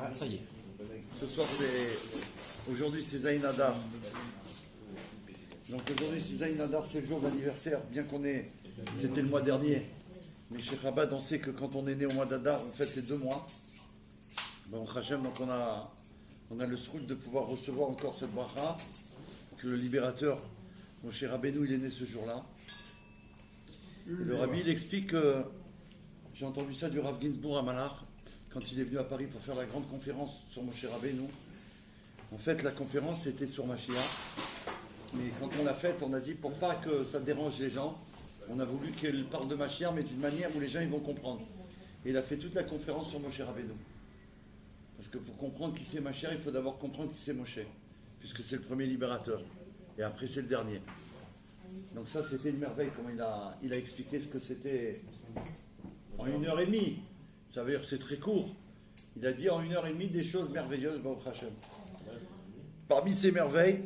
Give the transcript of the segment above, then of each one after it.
Ah, ça y est. Ce soir, aujourd'hui, c'est Zayin Hadar. Donc aujourd'hui, c'est Zayin Hadar, c'est le jour d'anniversaire, bien c'était le mois dernier. Mais chez Chabad, on sait que quand on est né au mois d'Adar, on fête les 2 mois. Bon, Hachem, donc on a le srout de pouvoir recevoir encore cette bracha, que le libérateur, Moshe Rabbeinu, il est né ce jour-là. Le Rabbi, il explique que, j'ai entendu ça du Rav Ginsburg à Malach, quand il est venu à Paris pour faire la grande conférence sur Moshe Rabbeinu. En fait, la conférence était sur Mashiach. Mais quand on l'a faite, on a dit, pour pas que ça dérange les gens, on a voulu qu'elle parle de Mashiach, mais d'une manière où les gens ils vont comprendre. Et il a fait toute la conférence sur Moshe Rabbeinu. Parce que pour comprendre qui c'est Mashiach, il faut d'abord comprendre qui c'est Moshe, puisque c'est le premier libérateur. Et après, c'est le dernier. Donc ça, c'était une merveille, comment il a expliqué ce que c'était en 1h30. Ça veut dire que c'est très court. Il a dit en 1h30 des choses merveilleuses, Baruch Hashem. Parmi ces merveilles,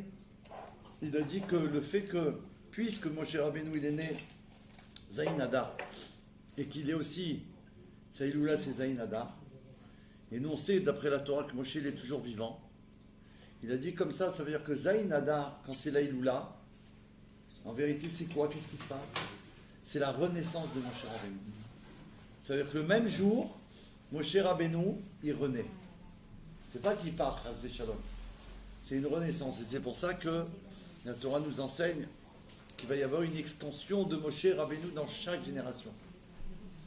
il a dit que le fait que, puisque Moshe Rabbeinu il est né Zayin Hadar, et qu'il est aussi, Saïloula c'est Zayin Hadar, et nous on sait d'après la Torah que Moshe il est toujours vivant, il a dit comme ça veut dire que Zayin Hadar, quand c'est l'Aïloula, en vérité c'est quoi? Qu'est-ce qui se passe? C'est la renaissance de Moshe Rabbeinu. Ça veut dire que le même jour, Moshe Rabbeinu, il renaît. C'est pas qu'il part, Hasbe Shalom. C'est une renaissance, et c'est pour ça que la Torah nous enseigne qu'il va y avoir une extension de Moshe Rabbeinu dans chaque génération.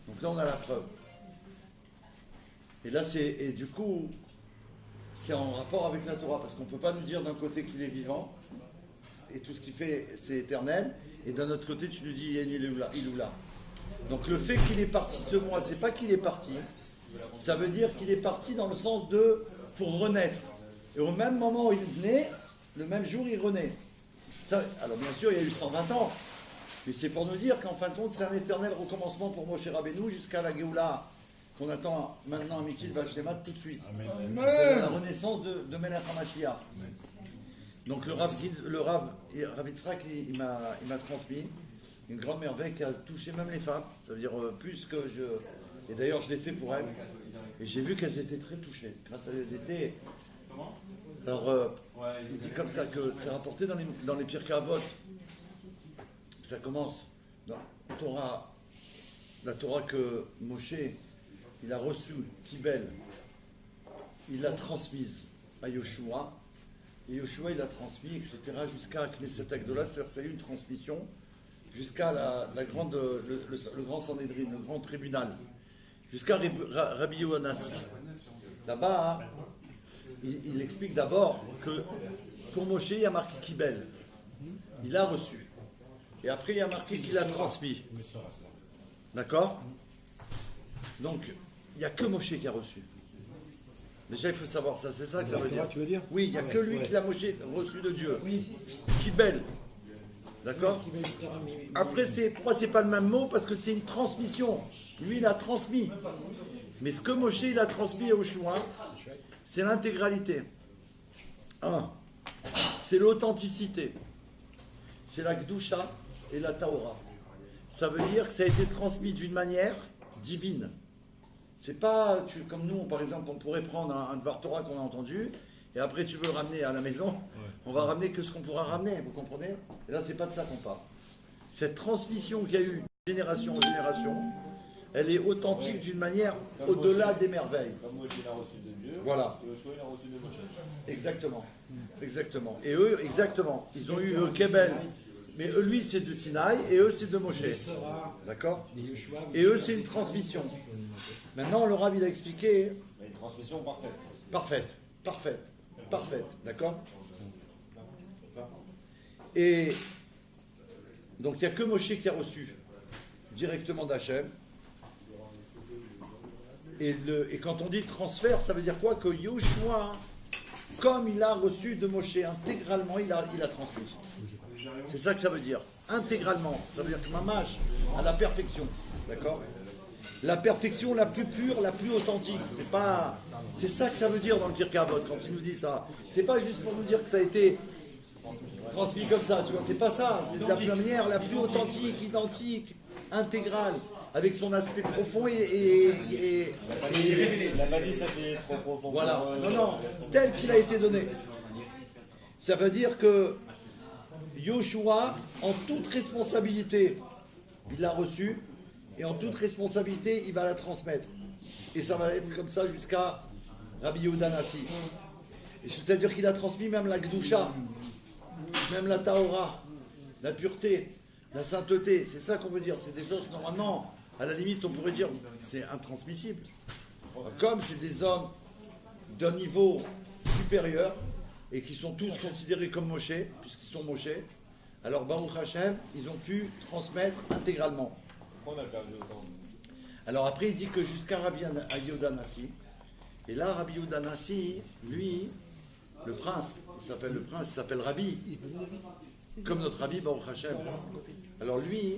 Donc là, on a la preuve. Et là, et du coup, c'est en rapport avec la Torah, parce qu'on ne peut pas nous dire d'un côté qu'il est vivant, et tout ce qu'il fait, c'est éternel, et d'un autre côté, tu nous dis, il ou là. Donc le fait qu'il est parti ce mois, c'est pas qu'il est parti, ça veut dire qu'il est parti dans le sens de pour renaître. Et au même moment où il venait, le même jour, il renaît. Ça, alors bien sûr, il y a eu 120 ans, mais c'est pour nous dire qu'en fin de compte, c'est un éternel recommencement pour Moshe Rabbeinu jusqu'à la Géoula, qu'on attend maintenant à Mitzil Vachlemat tout de suite. C'est la renaissance de Melech HaMashiach. Donc le Rav Yitzhak, il m'a transmis une grande merveille qui a touché même les femmes, ça veut dire plus que je... Et d'ailleurs, je l'ai fait pour elles, et j'ai vu qu'elles étaient très touchées, grâce à elles étaient... Alors, il dit comme ça que c'est rapporté dans les Pirkei Avot. Ça commence dans la Torah que Moshe, il a reçu, Kibel, il l'a transmise à Yoshua, et Yoshua il l'a transmis, etc., jusqu'à Knesset Agdola, c'est-à-dire que ça a eu une transmission jusqu'à le grand Sanhédrin, le grand tribunal, jusqu'à Rabbi Yohanan. Là-bas, il explique d'abord que pour Moshe, il y a marqué Kibel. Il a reçu. Et après, il y a marqué qu'il a transmis. D'accord? Donc, il n'y a que Moshe qui a reçu. Déjà, il faut savoir ça. C'est ça que ça veut dire. Tu veux dire? Oui, il n'y a que lui qui l'a reçu de Dieu. Kibel. D'accord? Après, pourquoi c'est pas le même mot? Parce que c'est une transmission. Lui, il a transmis. Mais ce que Moshe, il a transmis à Yoshua, c'est l'intégralité. C'est l'authenticité. C'est la Gdusha et la Taora. Ça veut dire que ça a été transmis d'une manière divine. C'est pas comme nous, par exemple, on pourrait prendre un Dvar Torah qu'on a entendu, et après tu veux le ramener à la maison, on va ramener que ce qu'on pourra ramener, vous comprenez? Et là, c'est pas de ça qu'on parle. Cette transmission qu'il y a eu de génération en génération, elle est authentique d'une manière au-delà des merveilles. Comme Moshe l'a reçu de Dieu, voilà. et Yoshua l'a reçu de Moshe. Exactement. Exactement. Et eux, exactement. Ils ont eu Kebel. Mais lui, c'est de Sinaï, et eux, c'est de Moshe. D'accord? Et eux, c'est une transmission. Maintenant, le Rav, il a expliqué. Une transmission parfaite. Parfaite. Parfaite. Parfaite. D'accord? Et donc, il n'y a que Moshe qui a reçu directement d'Hachem. Et quand on dit transfert, ça veut dire quoi? Que Yoshua, comme il a reçu de Moshe intégralement, il a transmis. C'est ça que ça veut dire. Intégralement. Ça veut dire que Mamash, à la perfection. D'accord? La perfection la plus pure, la plus authentique. C'est ça que ça veut dire dans le Pirkei Avot, quand il nous dit ça. C'est pas juste pour nous dire que ça a été transmis comme ça, tu vois. C'est pas ça. C'est de la manière la plus authentique, identique, intégrale. avec son aspect profond La manie, ça c'est trop profond. voilà, non, tel qu'il a été donné. Ça veut dire que Yoshua, en toute responsabilité, il l'a reçu, et en toute responsabilité, il va la transmettre. Et ça va être comme ça jusqu'à Rabbi Yehuda Nassi. C'est-à-dire qu'il a transmis même la Gdusha, même la Tahora, la pureté, la sainteté. C'est ça qu'on veut dire. C'est des choses, normalement, à la limite, on pourrait dire, c'est intransmissible. Comme c'est des hommes d'un niveau supérieur, et qui sont tous considérés comme Moshe, puisqu'ils sont Moshe, alors Baruch Hashem, ils ont pu transmettre intégralement. Pourquoi on a perdu autant? Alors après, il dit que jusqu'à Rabbi Yehuda Nassi, et là, Rabbi Yehuda Nassi, lui, le prince, il s'appelle Rabbi, comme notre Rabbi Baruch Hashem. Alors lui,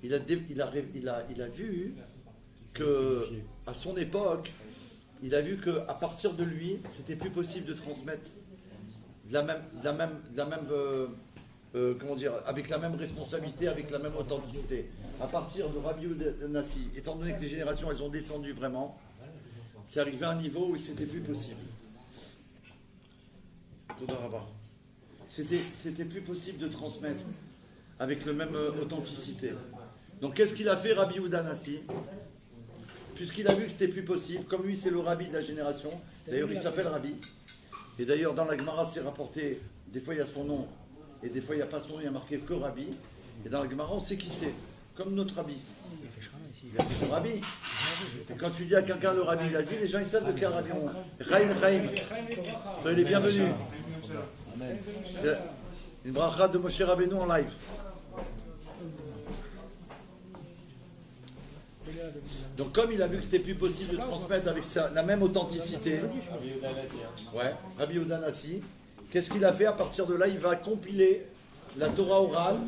il a vu que, à son époque, il a vu qu'à partir de lui, c'était plus possible de transmettre comment dire, avec la même responsabilité, avec la même authenticité. À partir de Rabbi Yehuda Nassi, étant donné que les générations, elles ont descendu vraiment, c'est arrivé à un niveau où c'était plus possible. C'était plus possible de transmettre avec la même authenticité. Donc qu'est-ce qu'il a fait Rabbi Yehuda Nassi? Puisqu'il a vu que c'était plus possible, comme lui c'est le Rabbi de la génération, d'ailleurs il s'appelle Rabbi, et d'ailleurs dans la Gemara c'est rapporté, des fois il y a son nom, et des fois il n'y a pas son nom, il y a marqué que Rabbi, et dans la Gemara on sait qui c'est, comme notre Rabbi. Il a fait le Rabbi. Et quand tu dis à quelqu'un le Rabbi, il a dit, les gens ils savent de quel Rabbi on est. Chaim. Soyez les bienvenus. C'est une bracha de Moshe Rabbeinu en live. Donc comme il a vu que c'était plus possible de transmettre avec la même authenticité, Rabbi Yehuda Nassi, qu'est-ce qu'il a fait? À partir de là, il va compiler la Torah orale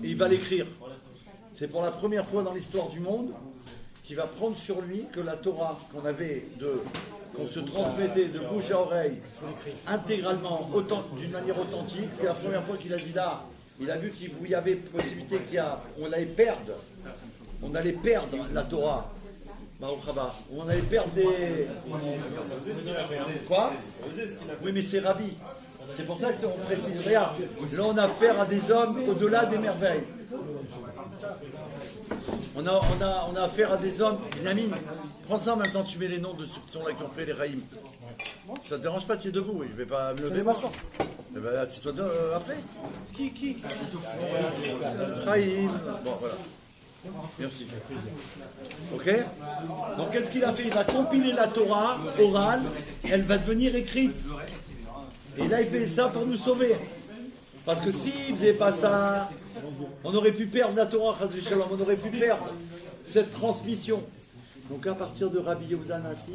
et il va l'écrire. C'est pour la première fois dans l'histoire du monde qu'il va prendre sur lui que la Torah qu'on se transmettait de bouche à oreille intégralement, d'une manière authentique, c'est la première fois qu'il a dit là. Il a vu qu'il y avait possibilité on allait perdre la Torah. On allait perdre des... Quoi? Oui, mais c'est Rabbi. C'est pour ça qu'on précise. Regarde, là on a affaire à des hommes au-delà des merveilles. On a affaire à des hommes. Binyamin, prends ça en même temps, tu mets les noms de ceux qui sont là qui ont fait les Raïm. Ça te dérange pas, tu es debout, oui. Je vais pas me lever. Eh ben, assis-toi après. Qui Raïm. Bon, voilà. Merci. Ok? Donc qu'est-ce qu'il a fait? Il va compiler la Torah orale, elle va devenir écrite. Et là, il fait ça pour nous sauver. Parce que s'il ne faisait pas ça, on aurait pu perdre la Torah, on aurait pu perdre cette transmission. Donc à partir de Rabbi Yehuda Nassi,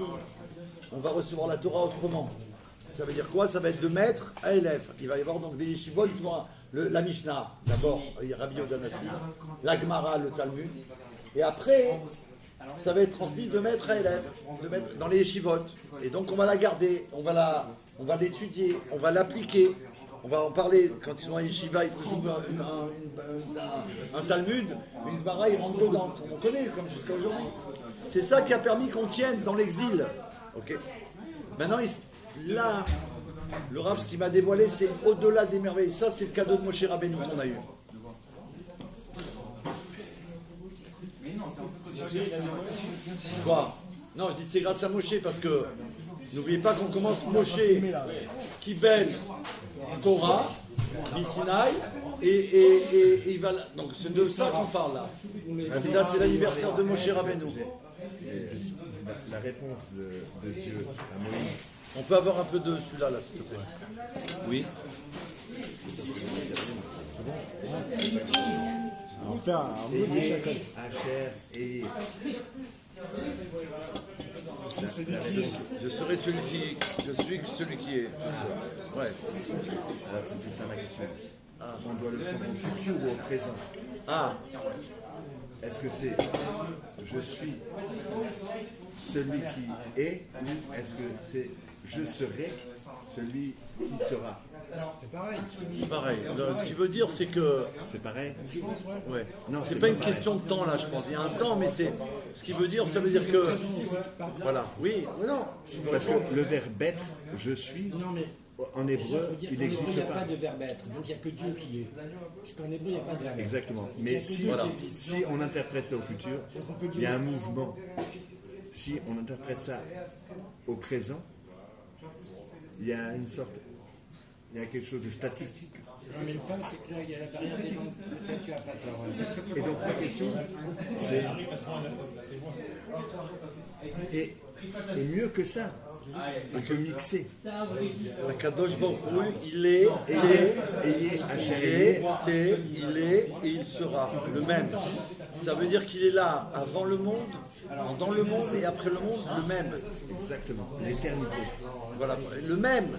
on va recevoir la Torah autrement. Ça veut dire quoi? Ça va être de maître à élève. Il va y avoir donc des yeshivot qui vont la Mishnah, d'abord Rabbi Yehuda Nassi, la Gemara, le Talmud, et après, ça va être transmis de maître à élève, dans les yeshivot. Et donc on va la garder, on va l'étudier, on va l'appliquer. On va en parler quand ils sont à Yeshiva, ils trouvent un Talmud, une Gemara, ils rentrent dedans, comme on connaît, comme jusqu'à aujourd'hui. C'est ça qui a permis qu'on tienne dans l'exil. Ok. Maintenant, là, le Rav, ce qui m'a dévoilé, c'est au-delà des merveilles. Ça, c'est le cadeau de Moshe Rabbeinu qu'on a eu. Quoi? Non, je dis c'est grâce à Moshe parce que n'oubliez pas qu'on commence Moshe, Kibel, Torah, Misinaï, et il va. Donc c'est de ça qu'on parle là. Là, c'est l'anniversaire de Moshe Rabbeinu. La réponse de Dieu à Moïse. On peut avoir un peu de celui-là, là, s'il te plaît. Oui. On va faire un mot de chacun. Et je serai celui qui. Je suis celui qui est. Ouais. alors c'était ça ma question. On doit le prendre au futur ou au présent? Ah. Est-ce que c'est je suis celui qui est ou est-ce que c'est je serai celui qui sera. C'est pareil. C'est pareil. Alors, ce qu'il veut dire, c'est que. C'est pareil? Ouais. Non, C'est c'est pas pas une pareil. question de temps là, je pense. Il y a un temps, mais c'est. Ce qu'il veut dire, ça veut dire que. Voilà. Oui. Non. Parce que le verbe être, je suis, Non, mais en déjà, hébreu, faut dire il qu'en hébreu, il n'existe n'y a pas. pas de verbe être. Donc il n'y a que Dieu qui est. Puisqu'en hébreu, il n'y a pas de verbe être. Exactement. Il y Mais a que si, Dieu Voilà. qui existe. si on interprète ça au futur, Donc on peut il y a dire. un mouvement. Si on interprète ça au présent, il y a une sorte, il y a quelque chose de statistique. Non, mais le problème, c'est que là, il y a la variante des langues. Peut-être tu as pas tort. Et donc ma question, c'est, et mieux que ça, on peut mixer. Le Kadosh Baruch Hu, il est, Ayez, Hachem, il est et il sera le même. Ça veut dire qu'il est là avant le monde, dans le monde et après le monde, le même. exactement, l'éternité. Voilà, le même.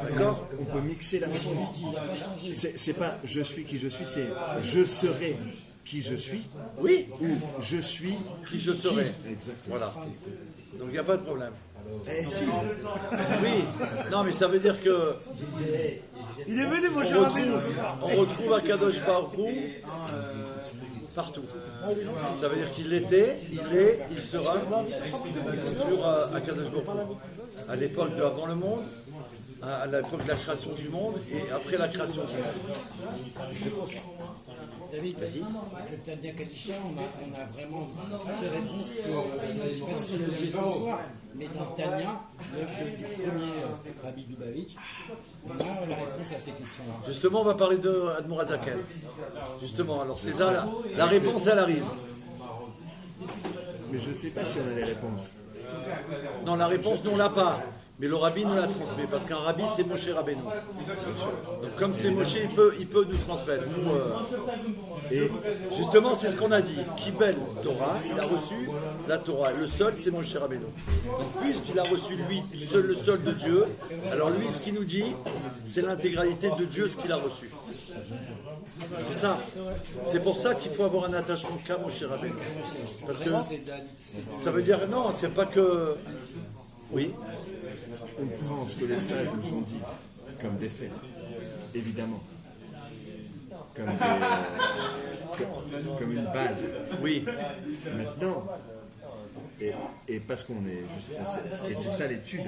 D'accord? On peut mixer la réponse. Il n'a pas changé. C'est pas je suis qui je suis, c'est je serai qui je suis Oui, ou je suis qui je serai. Exactement. Voilà. Donc il n'y a pas de problème. Eh, si, Oui, non mais ça veut dire que Il est venu, mon on retrouve un Kadosh Baruch Hu partout. Ça veut dire qu'il était, il est, il sera. C'est toujours à Kadosh Baruch Hu. À l'époque de avant le monde, à l'époque de la création du monde et après la création du monde. David, vas-y. Avec le Tania Kadisha, on a vraiment toutes les réponses que. Je ne sais pas si c'est le levé ce soir, mais dans Tania, l'œuvre du premier Rabbi Lubavitch, on a la réponse à ces questions-là. Justement, on va parler de Admor Hazaken. Justement, alors c'est ça, la réponse, elle arrive. mais je ne sais pas si on a les réponses. Non, la réponse, nous, on l'a pas. Mais le rabbi nous la transmet, parce qu'un rabbi, c'est Moshe Rabbeinu. Donc comme c'est Moshe, il peut nous transmettre. Nous, Et justement, c'est ce qu'on a dit. Kibel Torah, il a reçu la Torah. Le seul, c'est Moshe Rabbeinu. Donc puisqu'il a reçu lui, le seul de Dieu, alors lui, ce qu'il nous dit, c'est l'intégralité de Dieu, ce qu'il a reçu. C'est ça. C'est pour ça qu'il faut avoir un attachement qu'à Moshe Rabbeinu. Parce que ça veut dire, non, c'est pas que... Oui. on prend ce que les sages nous ont dit comme des faits, évidemment, comme une base. Oui. Maintenant, et parce qu'on est, et c'est ça l'étude,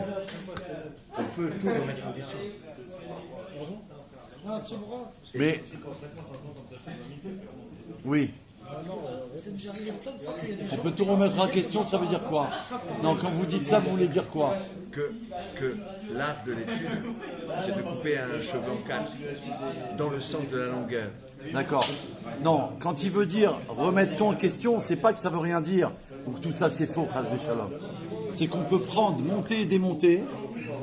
on peut tout remettre en question. Mais... Oui. On peut tout remettre en question, ça veut dire quoi? Non, quand vous dites ça, vous voulez dire quoi? Que l'art de l'étude, c'est de couper un cheveu en quatre, dans le sens de la longueur. D'accord. Non, quand il veut dire remettre tout en question, c'est pas que ça veut rien dire, ou que tout ça c'est faux, Chas v'Shalom. C'est qu'on peut prendre, monter et démonter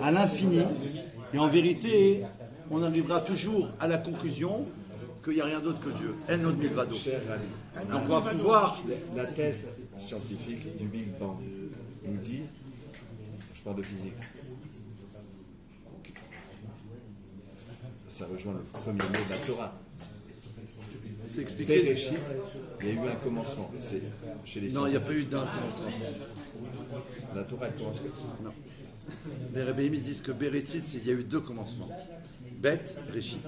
à l'infini, et en vérité, on arrivera toujours à la conclusion qu'il n'y a rien d'autre que Dieu. En od milvado. Cher ami, Donc on va pouvoir... la thèse scientifique du Big Bang nous dit, je parle de physique, ça rejoint le premier mot de la Torah. C'est expliqué. Bereshit, il y a eu un commencement. C'est chez les Non, il n'y a scientifiques. pas eu d'un commencement. La Torah, elle commence comme ça. Non. Les Rebbeim disent que Bereshit, il y a eu deux commencements. Beth, Réchit.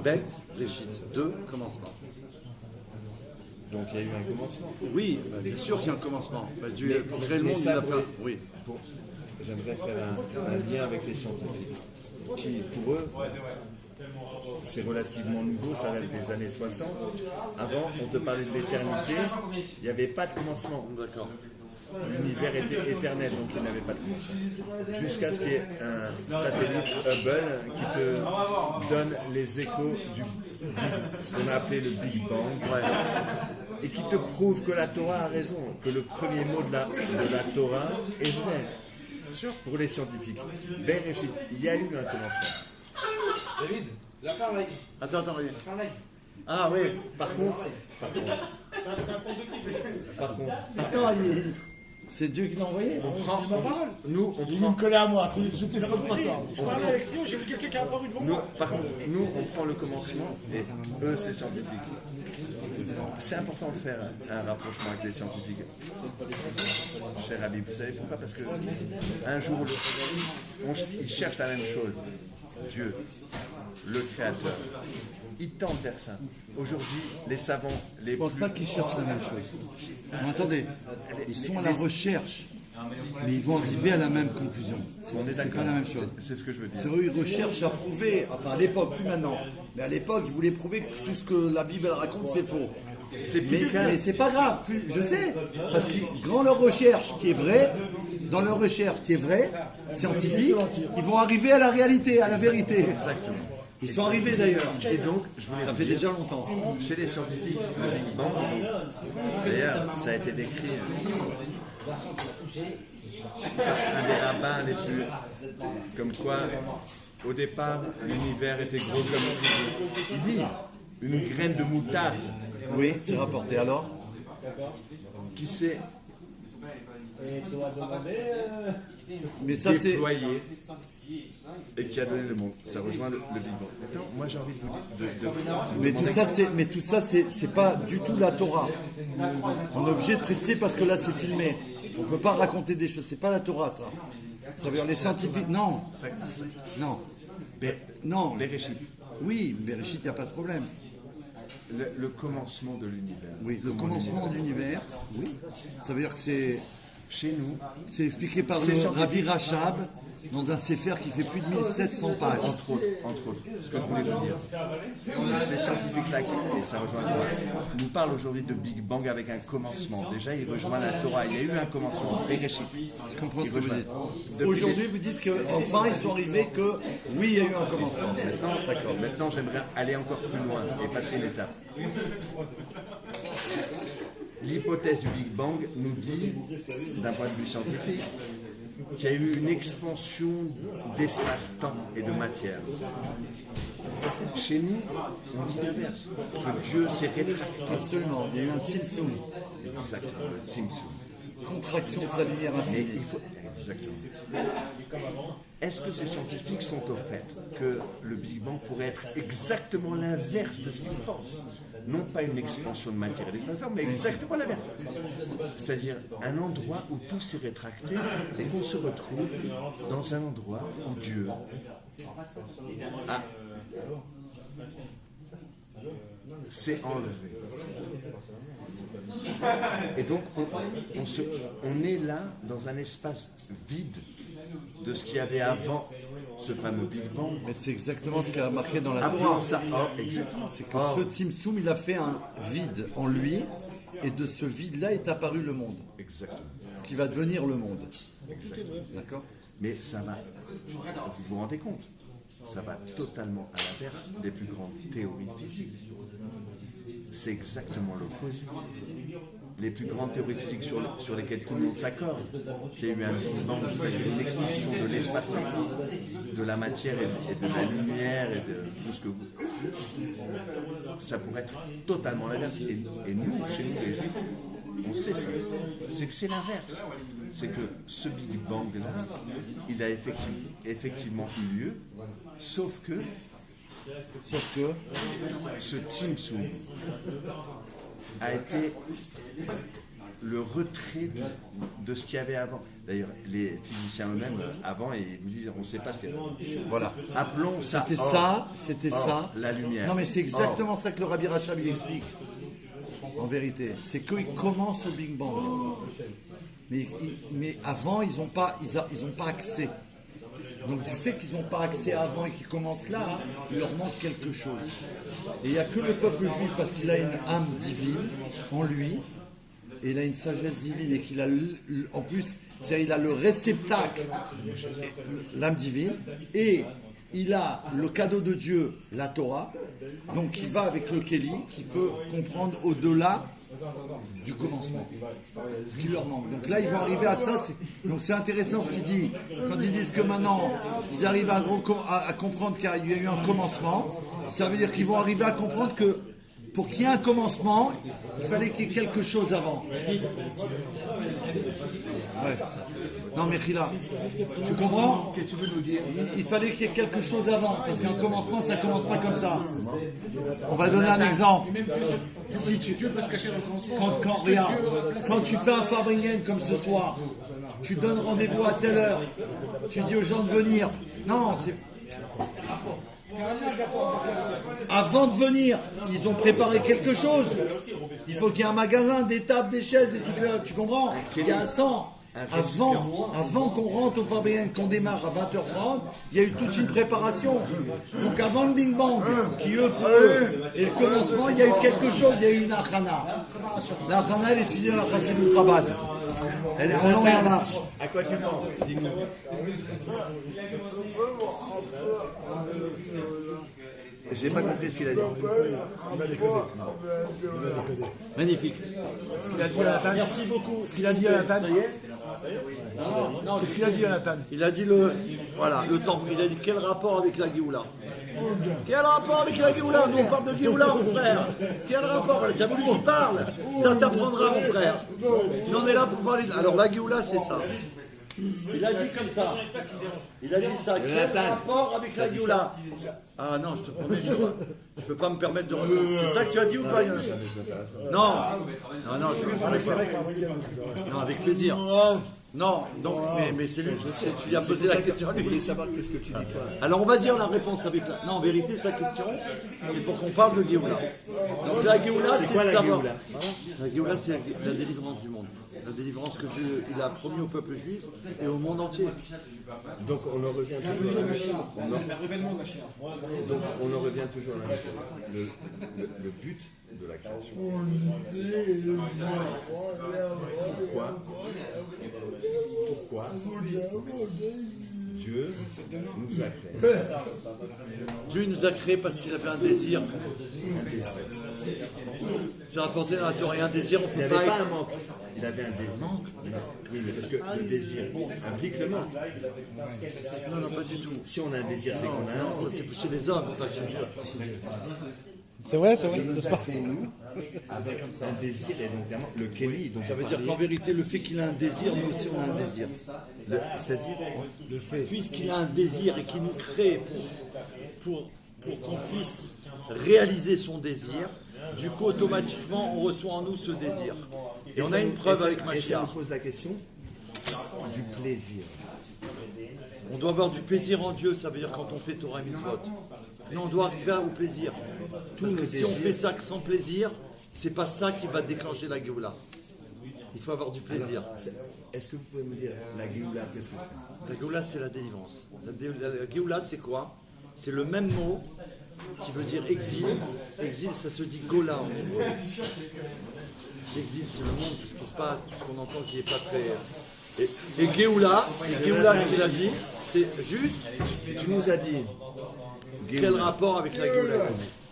Beth, Réchit. Deux commencements. Donc il y a eu un commencement. Oui, bien sûr qu'il y a un commencement. Dieu, pour créer le mais monde, il ça a pourrait- fait. Oui. J'aimerais faire un lien avec les scientifiques. Qui, pour eux, c'est relativement nouveau, ça date des années 60. Avant, on te parlait de l'éternité, il n'y avait pas de commencement. D'accord. L'univers était éternel, donc il n'avait pas de commencement. Jusqu'à ce qu'il y ait un satellite Hubble qui te donne les échos du ce qu'on a appelé le Big Bang, et qui te prouve que la Torah a raison, que le premier mot de la Torah est vrai. Pour les scientifiques. Bereshit, il y a eu un commencement. David, la fin live. Attends, oui. Fin live. Ah oui. Par contre, Attends, c'est Dieu qui l'a envoyé. on prend, nous, on Il prend, me collait à moi, j'étais sur le trottoir. J'ai vu quelqu'un qui a apparu devant nous, par contre, nous, on prend le commencement, et eux, c'est scientifique. c'est important de faire un rapprochement avec les scientifiques. Cher Habib, vous savez pourquoi? Parce que un jour, ils cherchent la même chose. Dieu, le Créateur. Ils tendent vers ça. Aujourd'hui, les savants, les Je ne pense pas qu'ils cherchent la même chose. Non, attendez, ils sont à la recherche, mais ils vont arriver à la même conclusion. on est C'est d'accord. pas la même chose. C'est ce que je veux dire. Eux, ils recherchent à prouver, enfin à l'époque, plus maintenant, mais à l'époque, ils voulaient prouver que tout ce que la Bible elle raconte, c'est faux. Mais c'est pas grave, je sais, parce que dans leur recherche qui est vraie, scientifique, ils vont arriver à la réalité, à la vérité. Exactement. Ils sont arrivés d'ailleurs. Et donc, je voulais Ça vous fait dire, déjà longtemps. chez les scientifiques, le Big Bang, d'ailleurs, ça a été décrit. Un des rabbins les plus. Comme quoi, au départ, l'univers était gros comme. Il dit, une graine de moutarde Oui, c'est rapporté. Alors qui s'est mais ça, c'est. déployée et qui a donné le monde. Ça rejoint le Big Bang. Maintenant, moi j'ai envie de vous dire. Mais tout ça, c'est pas du tout la Torah. On est obligé de préciser parce que là, c'est filmé. On peut pas raconter des choses. C'est pas la Torah, ça. Ça veut dire les scientifiques. Non. Non. Non. Bereshit. Oui, Bereshit, il n'y a pas de problème. Le commencement de l'univers. Oui, le commencement de l'univers. Oui. Ça veut dire que c'est. Chez nous, C'est expliqué par C'est le scientifique. Rabbi Rachab dans un sefer qui fait plus de 1700 pages. entre autres, ce que je voulais vous dire, ces scientifiques-là, et ça rejoint la Torah, nous parlent aujourd'hui de Big Bang avec un commencement. Déjà, il rejoint la Torah. Il y a eu un commencement. Bereshit. Je comprends ce que vous dites. Depuis Aujourd'hui, vous dites qu'enfin, ils sont arrivés que oui, il y a eu un commencement. Maintenant, j'aimerais aller encore plus loin et passer une étape. L'hypothèse du Big Bang nous dit, d'un point de vue scientifique, qu'il y a eu une expansion d'espace-temps et de matière. Chez nous, on dit l'inverse, que Dieu s'est rétracté. Absolument. Il y a eu un Tzimtzum, Exactement, le Tzimtzum. contraction de sa lumière Mais infinie. il faut. Exactement. Est-ce que ces scientifiques sont au fait que le Big Bang pourrait être exactement l'inverse de ce qu'ils pensent? Non pas une expansion de matière et d'espace, mais exactement l'inverse. C'est-à-dire un endroit où tout s'est rétracté et qu'on se retrouve dans un endroit où Dieu s'est enlevé. Et donc on est là dans un espace vide de ce qu'il y avait avant ce fameux Big Bang. Mais c'est exactement ce qu'a marqué dans la Appelons Torah. ça exactement. C'est que ce Tzimtzum, il a fait un vide en lui, et de ce vide-là est apparu le monde. Exactement. Ce qui va devenir le monde. D'accord? Mais ça va, vous vous rendez compte, ça va totalement à l'inverse des plus grandes théories physiques. C'est exactement l'opposé. Les plus grandes théories physiques sur lesquelles tout le monde s'accorde, qu'il y a eu un Big Bang, c'est-à-dire une explosion de l'espace-temps, de la matière et de la lumière et de tout ce que vous... Ça pourrait être totalement l'inverse. Et nous, chez nous, les Juifs, on sait ça. C'est que c'est l'inverse. C'est que ce Big Bang-là, il a effectivement eu lieu, sauf que ce Tzimtzum a été le retrait de ce qu'il y avait avant. D'ailleurs, les physiciens eux-mêmes, avant, ils vous disent, on ne sait pas ce qu'il y avait. Voilà. Appelons ça. C'était or, ça. la lumière. Non, mais c'est exactement ça que le Rabbi Rachab il explique. En vérité, c'est qu'il commence au Big Bang. Mais avant, ils n'ont pas accès. Donc du fait qu'ils n'ont pas accès avant et qu'ils commencent là, il leur manque quelque chose. Et il n'y a que le peuple juif, parce qu'il a une âme divine en lui, et il a une sagesse divine, et qu'il a en plus, c'est-à-dire il a le réceptacle, l'âme divine, et il a le cadeau de Dieu, la Torah, donc il va avec le Kéli, qui peut comprendre au-delà du commencement, ce qui leur manque. Donc là, ils vont arriver à ça. Donc c'est intéressant ce qu'il dit. Quand ils disent que maintenant, ils arrivent à comprendre qu'il y a eu un commencement, ça veut dire qu'ils vont arriver à comprendre que pour qu'il y ait un commencement, il fallait qu'il y ait quelque chose avant. Ouais. Non, mais Khila, tu comprends? Qu'est-ce que tu veux nous dire? Il fallait qu'il y ait quelque chose avant, parce qu'un commencement, ça commence pas comme ça. On va donner un exemple. Si tu, Dieu peut se cacher dans le commencement. regarde, quand tu fais un Fabringen comme ce soir, tu donnes rendez-vous à telle heure, tu dis aux gens de venir. Non, c'est. Avant de venir, ils ont préparé quelque chose. Il faut qu'il y ait un magasin, des tables, des chaises et tout là. Tu comprends? Il y a un sang. Avant qu'on rentre au Fabien, qu'on démarre à 20h30, il y a eu toute une préparation. Donc avant le Big Bang, qui eux pour eux, et le commencement, il y a eu quelque chose, il y a eu une achana. La achana, elle est étudiée dans la Chassidut Chabad. Elle est en long et en large. À quoi tu penses? Dis-nous. J'ai pas compris ce qu'il a dit. Magnifique. Ce qu'il a dit à Nathan. Merci beaucoup. Ce qu'il a dit à Nathan. Qu'est-ce qu'il a dit à Nathan? Il a dit le temps. Il a dit quel rapport avec la Géoula? Quel rapport avec la Géoula? Nous on parle de Géoula, mon frère. Quel rapport? Tu as voulu qu'il parle? Ça t'apprendra, mon frère. Nous on est là pour parler. Alors la Géoula, c'est ça. Il a dit comme ça. Il a dit ça. Quel rapport avec la Géoula? Ah non, je te promets, je ne peux pas me permettre de répondre. C'est ça que tu as dit ou pas? Non, je ne peux pas. Non, avec plaisir. Non, mais c'est lui, tu lui as posé la question. Je voulais savoir qu'est-ce que tu dis toi. Alors on va dire la réponse avec la. Non, en vérité, sa question, c'est pour qu'on parle de Géoula. Donc la Géoula, c'est quoi de la savoir. Géoula? La Géoula, c'est la délivrance du monde. La délivrance que Dieu il a promis au peuple juif et au monde entier. Donc on en revient toujours à la même chose. Donc on en revient toujours à la même chose. Le but de la création. Pourquoi Dieu nous a créés? Dieu nous a créés parce qu'il avait un désir. C'est rapporté dans la Torah, un désir, on Il peut n'y avait pas. pas un manque. Il avait un désir. Non. Oui, mais parce que le désir implique le manque. Non, pas du tout. Si on a un désir, c'est qu'on a un. Non, ça c'est chez les hommes. Enfin, chez Dieu. C'est vrai. Il nous a fait nous avec un désir et donc vraiment le Kelly. Donc Ça veut dire qu'en vérité, le fait qu'il a un désir, nous aussi on a un désir. c'est-à-dire Le fait, puisqu'il a un désir et qu'il nous crée pour qu'on puisse réaliser son désir, du coup automatiquement on reçoit en nous ce désir. Et on a une preuve avec Et ça Mashiach. nous pose la question du plaisir. On doit avoir du plaisir en Dieu, ça veut dire quand on fait Torah et Mitzvot. Mais on doit arriver au plaisir. Parce que si on fait ça que sans plaisir, c'est pas ça qui va déclencher la Géoula. Il faut avoir du plaisir. Est-ce que vous pouvez me dire la Géoula, qu'est-ce que c'est? La Géoula, c'est la délivrance. La Géoula, c'est quoi? C'est le même mot qui veut dire exil. Exil, ça se dit Gola en hébreu. L'exil, c'est le monde, tout ce qui se passe, tout ce qu'on entend qui n'est pas très. Et Géoula, ce qu'il a dit, c'est juste Tu nous as dit quel rapport avec la Géoula.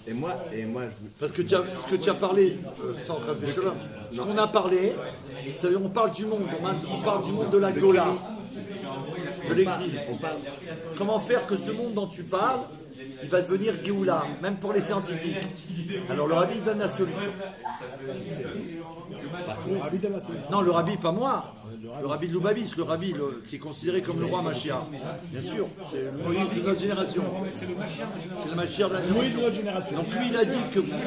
et moi je Parce que ce que tu as parlé, sans trace de chemin, ce qu'on a parlé, c'est-à-dire on parle du monde, on parle du monde de la Géoula, de l'exil. Comment faire que ce monde dont tu parles, il va devenir Géoula, même pour les scientifiques. Alors le rabbi donne la solution. Non, le rabbi, pas moi. Le rabbi de Lubavitch, le rabbi qui est considéré comme le roi Mashiach. Bien sûr, c'est le Moïse de notre génération. C'est le Mashiach de la génération. Donc lui, il a dit que pour...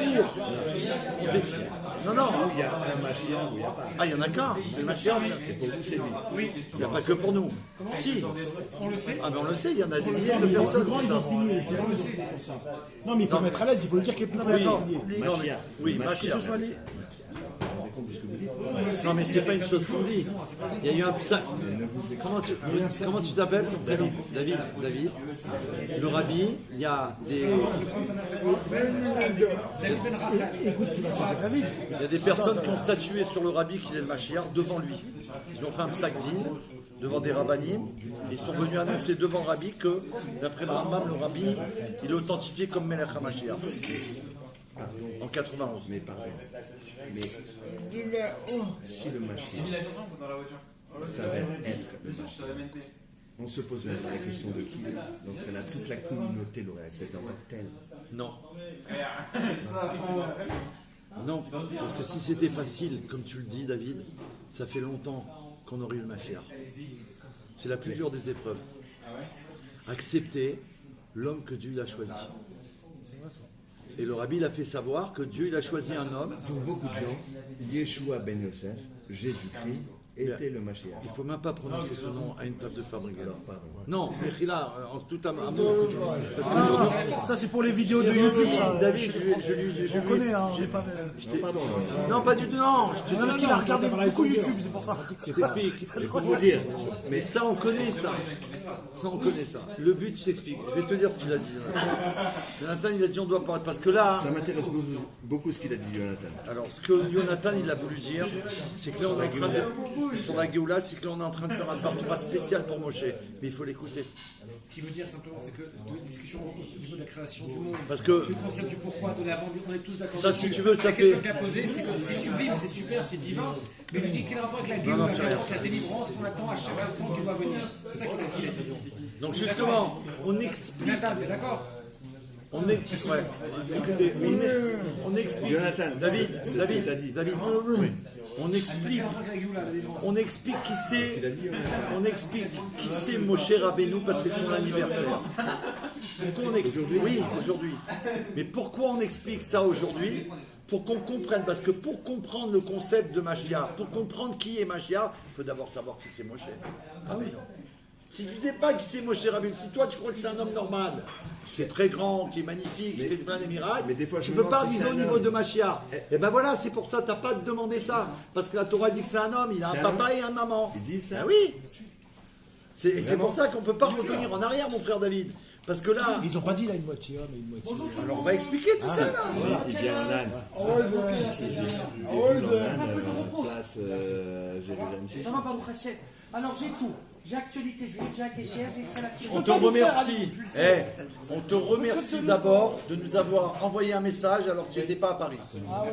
Non, il y a un Mashiach ou il n'y a pas. ah, il n'y en a qu'un, c'est le Mashiach. Et pour vous, c'est lui. Oui, il n'y a pas que pour nous. Si. On le sait. Ah, mais on le sait, il y en a des milliers de personnes. On le sait. Non, mais il faut le mettre à l'aise, il faut le dire qu'il est plus Oui, signé. non, mais, oui, Mashiach. Non, mais c'est pas une chose qu'on dit. Il y a eu un psa. Comment tu t'appelles? David. Le rabbi, il y a des. Écoute ce qu'il va faire David. Il y a des personnes qui ont statué sur le rabbi qu'il est le Mashiach devant lui. Ils ont fait un psak din devant des rabbinim. Ils sont venus annoncer devant le rabbi que, d'après le Rambam, le rabbi, il est authentifié comme Melech HaMashiach. En 91. Mais pardon. Mais si le Mashiach s'avère être le Mashiach, On se pose même pas la question de qui, dans ce cas-là, toute la communauté l'aurait accepté en tant que tel. Non. Non, parce que si c'était facile, comme tu le dis, David, ça fait longtemps qu'on aurait eu le Mashiach. C'est la plus dure des épreuves. Accepter l'homme que Dieu a choisi. Et le rabbi il a fait savoir que Dieu il a choisi un homme. Pour beaucoup de gens, Yeshua ben Yosef, Jésus-Christ, était le Mashiach. Il ne faut même pas prononcer son nom à une table de fabrique. Alors, pardon. Non, Mechila, en tout amour. Parce que Ça, c'est pour les vidéos de YouTube. Ça. David, je On connaît, hein. J'ai pas. Non, pas du tout, non. Je te Parce qu'il a regardé beaucoup YouTube, c'est pour ça. t'explique. Et pour vous dire, Mais ça, on connaît ça. Ça, on connaît ça. Le but, je t'explique. Je vais te dire ce qu'il a dit. Jonathan, il a dit on doit pas. Parce que là. ça m'intéresse beaucoup ce qu'il a dit, Jonathan. Alors, ce que Jonathan, il a voulu dire, c'est que là, on est en train de. Sur la Géoula, c'est que là, on est en train de faire un partout spécial pour Moshe. Mais il faut l'écouter. Ce qu'il veut dire simplement, c'est que de discussion au niveau de la création du monde, Parce que. le concept du pourquoi, de l'avant, on est tous d'accord. Ça, dessus. si tu veux, ça la question fait- qu'il a posée, c'est que c'est sublime, c'est super, c'est divin. Mais il dit quel rapport avec la non, Géoula, c'est quel rien. rapport avec la délivrance qu'on attend à chaque instant qui doit venir. C'est ça qu'il a dit. Donc, justement, on explique. Nathan, t'es d'accord? On explique. Ouais. Écoutez, on explique. Jonathan, David, c'est ce que t'as dit. David. Oui. On explique. On explique qui c'est. On explique qui c'est Moshe Rabbeinu parce que c'est son anniversaire. Pourquoi on explique? Oui, aujourd'hui. Mais pourquoi on explique ça aujourd'hui? Pour qu'on comprenne, parce que pour comprendre le concept de Mashiach, pour comprendre qui est Mashiach, il faut d'abord savoir qui c'est Moshe. Ah oui. Si tu ne sais pas qui c'est Moshe Rabbeinu, si toi tu crois que c'est un homme normal, qui est très grand, qui est magnifique, qui fait plein de miracles, mais des fois, je tu me ne peux pas demande si arriver au c'est un niveau homme. de Mashiach. Et ben voilà, c'est pour ça, tu n'as pas demandé ça. Parce que la Torah dit que c'est un homme, il a C'est un un papa et une maman. Il dit ça. Ah oui. C'est Vraiment. pour ça qu'on ne peut pas revenir en arrière, mon frère David. Parce que là, Ils ont pas dit là une moitié homme et une moitié. alors on va expliquer tout ça là. Il vient en âne. Il déroule en âne place Jérusalem. Ça va, Baruch Hashem. Alors j'ai tout. J'ai actualité, je vais Jack et Cher, j'ai Israël actualité. On te remercie. On te remercie d'abord de nous avoir envoyé un message alors que tu n'étais pas à Paris.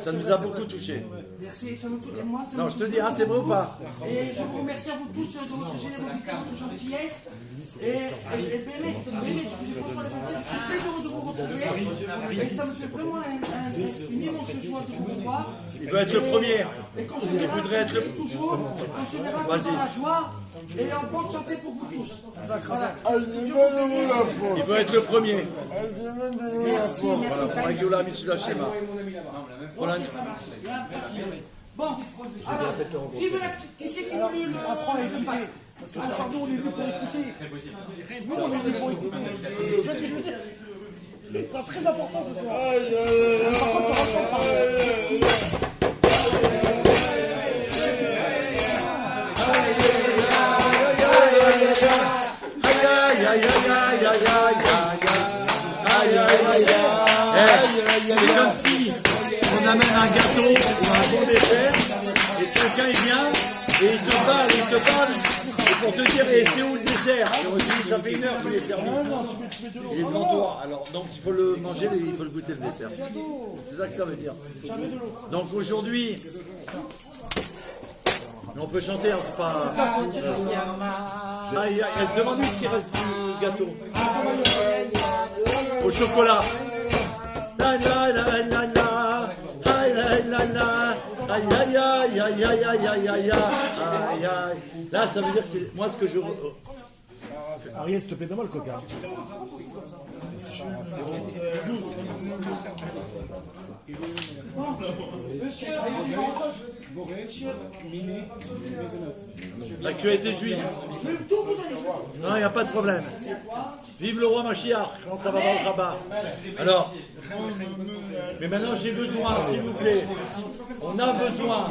Ça nous a beaucoup touchés. Merci, ça nous touche. Et moi, ça Non, nous je te touche dis, hein, c'est vrai ou pas? Et je vous remercie à vous tous de votre générosité, de votre gentillesse. Et Bémet, je vous dis franchement la gentillesse, je suis très heureux de vous retrouver. Et ça me fait vraiment une immense joie de vous revoir. Il veut être le premier. Et qu'on se verra, voudrait être le- toujours, qu'on se verra tous dans la joie et en bonne santé pour vous tous. Voilà. Il veut être le premier. Merci, merci. Voilà, Géoula, Mitsula, Shema. Ok, ça marche. Là, merci. Bon, alors, qui veut qui c'est qui veut le pass? Parce que ce soir, nous, on est venus pour écouter. Nous, on est venus pour écouter. Tu vois ce que je veux dire? C'est très important ce soir. Par contre, on rentre pas. Merci. C'est comme si on amène un gâteau ou un bon dessert et quelqu'un il vient et il te parle, et pour te dire et c'est où le dessert? Et on se dit ça fait 1 heure qu'il est servi. Il est devant toi. Alors donc il faut le manger, il faut le goûter le dessert. C'est ça que ça veut dire. Donc aujourd'hui, on peut chanter, hein, c'est pas. Elle demande lui s'il reste du gâteau. Au chocolat. La la la la la. Aïe aïe la la. Aïe aïe aïe aïe aïe aïe aïe aïe aïe aïe. Là ça veut dire que c'est moi ce que je. Ariel, s'il te plaît, donne-moi le coca. L'actualité juive. Non, il n'y a pas de problème. Vive le roi Mashiach. Comment ça va dans le rabat? Alors, mais maintenant j'ai besoin, s'il vous plaît. On a besoin.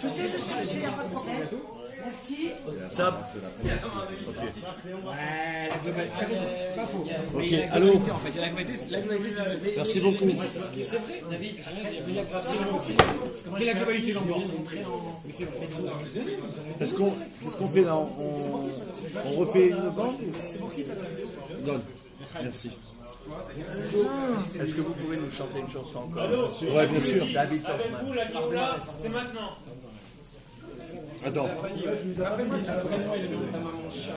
Je sais, il n'y a pas de problème. Merci. Ça. C'est pas faux. Ok, allô. En fait, la globalité, c'est Merci beaucoup. c'est vrai, David. Mais la globalité, l'ambiance. Mais c'est vrai. Qu'est-ce qu'on fait là? On refait une bande? Donne. Merci. Est-ce que vous pouvez nous chanter une chanson encore? Oui, bien sûr. David Hoffman. Vous, la Géoula, c'est maintenant. Attends.